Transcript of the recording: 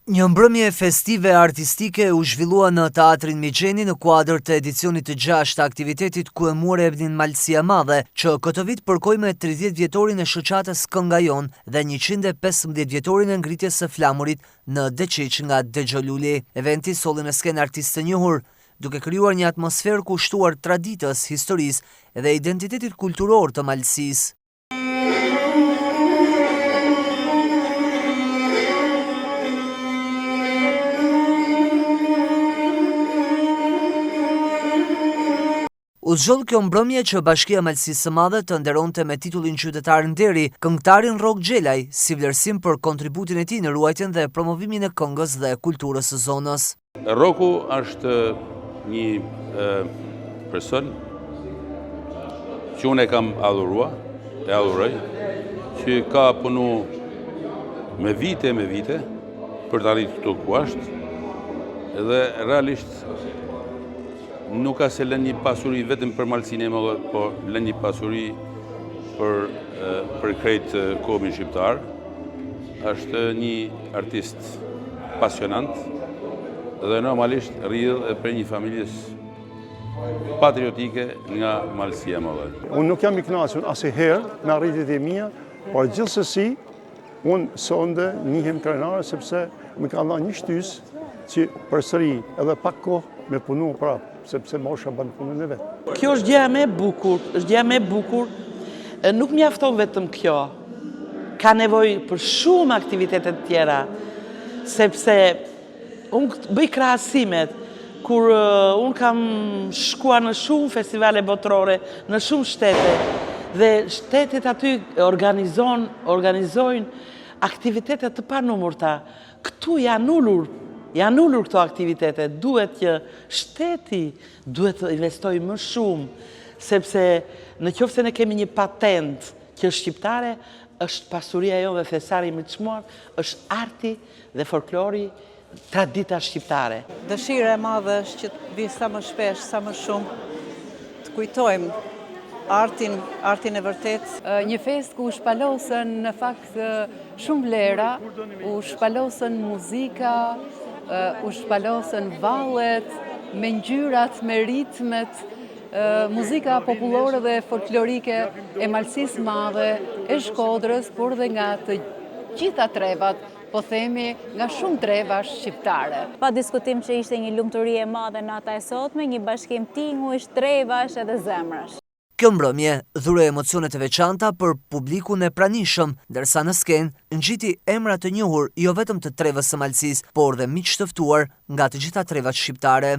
Një mbrëmje festive artistike u zhvillua në Teatrin Mixheni në kuadër të edicionit të 6 të aktivitetit ku e more Ebnin Malësia Madhe, që këtë vit përkoi me 30 vjetorin e shoqatës Kënga Jon dhe 115 vjetorin e ngritjes së flamurit në Deqiq nga Dexho Luli. Eventi solli në skenë artistë të njohur, duke krijuar një atmosferë kushtuar traditës, historisë dhe identitetit kulturor të Malësisë. U zgjoll kjo mbrëmje që Bashkia e Malësisë së Madhe të nderonte me titullin qytetar nderi këngëtarin Rok Xhelaj si vlerësim për kontributin e tij në ruajtjen dhe promovimin e këngës dhe kulturës së zonës. Roku është një person që unë e kam adhuroj, që ka punu me vite për të arritur këtu ku është dhe realisht nuk ka se lën një pasuri vetëm për Malësinë e Madhe, po lën një pasuri për krejt kombin shqiptar. Është një artist pasionant dhe normalisht rrjedh për një familjes patriotike nga Malësia e Madhe. Unë nuk jam i kënaqur asnjëherë me arritjet e mia, por gjithsesi unë sonde njihem krenare sepse më ka dhënë një shtys që përsëri edhe pak kohë me punu prapë, sepse mosha bën punën e vet. Kjo është gjëja më e bukur, nuk mjafton vetëm kjo. Ka nevojë për shumë aktivitete të tjera, sepse unë bëj krahasimet kur unë kam shkuar në shumë festivale botërore, në shumë shtete, dhe shtetet aty organizojnë aktivitete të panumërta. Këtu janë ullur këto aktivitete, duhet që shteti duhet të investoj më shumë, sepse në qoftë se ne kemi një patent që është shqiptare, është pasuria jo dhe thesari më çmuar, është arti dhe folklori, tradita shqiptare. Dëshira e madhe është që të vi sa më shpesh, sa më shumë, të kujtojmë artin e vërtet. Një fest ku u shpalosën në fakt shumë vlera, u shpalosën muzika, u shpalosën vallet, me ngjyrat, me ritmet, muzika popullore dhe folklorike e Malësisë Madhe, e Shkodrës, por dhe nga të gjitha trevat, po themi nga shumë treva shqiptare. Pa diskutim që ishte një lumturi e madhe nata e sotme, një bashkim tingush, trevash edhe zemrash. Kjo mbrëmje dhuroi emocione të veçanta për publikun e pranishëm, ndërsa në skenë ngjiti emra të njohur jo vetëm të trevës së Malësisë, por dhe miq të ftuar nga të gjitha trevat shqiptare.